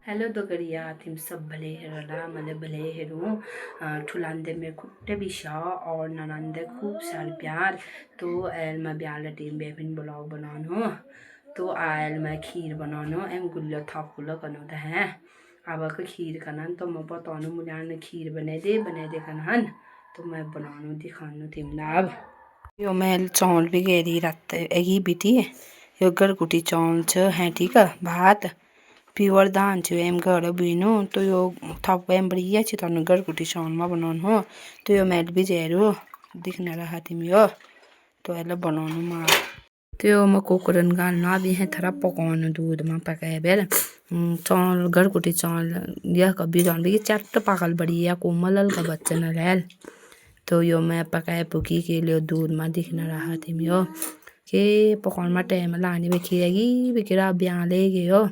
Hello दोगरिया तिम सब भले हेरला मैले भले हेरू ठुलांदे में खुट्टे बिशा और ननंदे खूब सारे प्यार तो एल में ब्याल टीम बेबिन ब्लॉग बनानो तो आयल में खीर बनानो एम गुल्लो थाप गुल्लो कनो द है अब का खीर कनन तो मैं बतानो मुलान खीर बने दे कनन तो मैं बनानो दिखानो तिम लाभ यो मैं चौल भी गेरी रात एगी बिटी यो गरगुटी चौल छ है ठीक है भात प्योर दान थियो एम घर बिनु तो यो थप एम बढ़िया छी तनु गरगुटी सौनमा बनाउनु हो तो यो मेल भी जेरो दिखना रहा तिमी हो तो एला बनाउनु मा त्यो म कोकोरन गाल ना भी है थरा पकाउनु दूध में पकाए बेल चौल गरगुटी चौल यह कभी जान भी चट पाकल बढ़िया कोमल का बच्चा न रहल तो यो मैं पकाए पुकी के लिए दूध में दिखना रहा तिमी हो के पकाउन में टाइम लानी बेखिएगी बेकिरा ब्याले गयो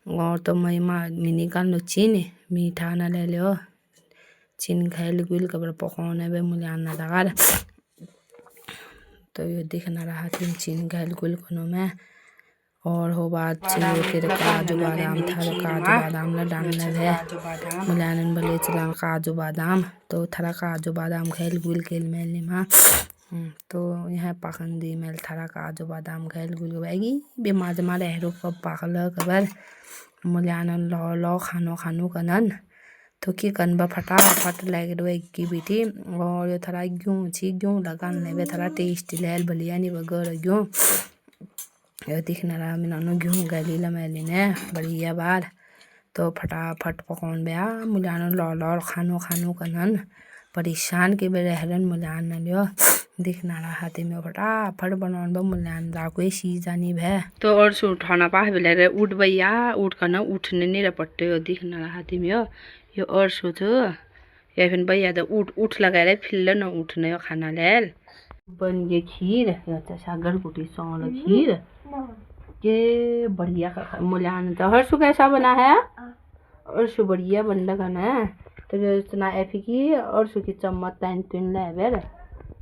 और तो मैं मिनी का चीनी मीठा न ले लो चीन खाइल गुल कबर पकाने बे मुझे आना लगा तो ये दिखना रहा चीन खाइल गुल कोनो में और हो बात फिर काजू बादाम था तो काजू बादाम न डालने है मुझे आनंद बोले चला काजू बादाम तो थरा काजू बादाम खाइल गुल के मेल में तो यहाँ पाखन दी मेल थरा काजू बादाम खाइल गुल गएगी बेमाज मारे हेरो कब पाखल कबर मुलान लो खानो कनन तो की कनबा फटाफट लगे दो एक की बेटी और ये थरा क्यों लगान ले थरा टेस्टी लेल बलिया नहीं बगर क्यों ये दिखना रहा मिनानो क्यों गली लमैली ने बढ़िया बार तो फटाफट पकौन बया मुलान लो खानो कनन परेशान के बेरे हरन मुलान लियो दिखना रहा में फटाफट बनाउन बा मुलान कोई सीजानी भे तो और सु उठाना पा बेले उठ भैया उठ कर उठने नहीं रपट्टे हो दिखना रहा में यो और सु तो या फिर भैया तो उठ लगाएर फिल्ल न उठने हो खाना लेल बन गए खीर यो सागर कुटी सौल खीर के बढ़िया मुलान तो हर्षु कैसा बना है हर्षु बढ़िया बन लगा ना तो इतना ऐफी की और सु की चम्मच टाइन तुन ले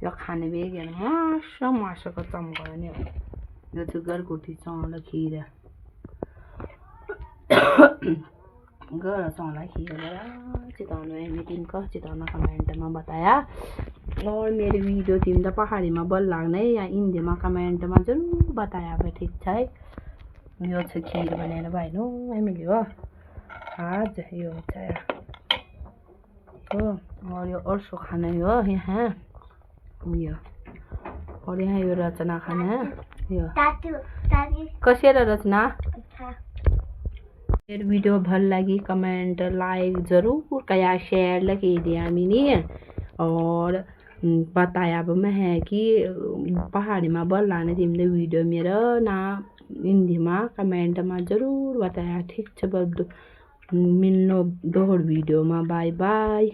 यो खाने भी गया मासा का चमका नहीं यो तो गरगुटी चौल खीर है घर चौला खीर चिताउनु मीटिंग का चिताउनु कमेंट में बताया और मेरे वीडियो तिम त पहाड़ी में बल लाग्ने या हिंदी में कमेंट में जरूर बताया भाई ठीक है यो छ खीर बनाएर भाइनो हामीले हो आज यो हो और यो अर्सो खाना हो यहाँ यो और यहाँ यो रचना खाना यो कसेर रचना फिर वीडियो भल लगी कमेंट लाइक जरूर कया शेयर लगे दिया मिनी और बताया अब मैं है कि पहाड़ी में बल लाने तिमीले वीडियो मेरा ना हिंदी में कमेंट में जरूर बताया ठीक छ मिल्नु दोहर वीडियो में बाय बाय।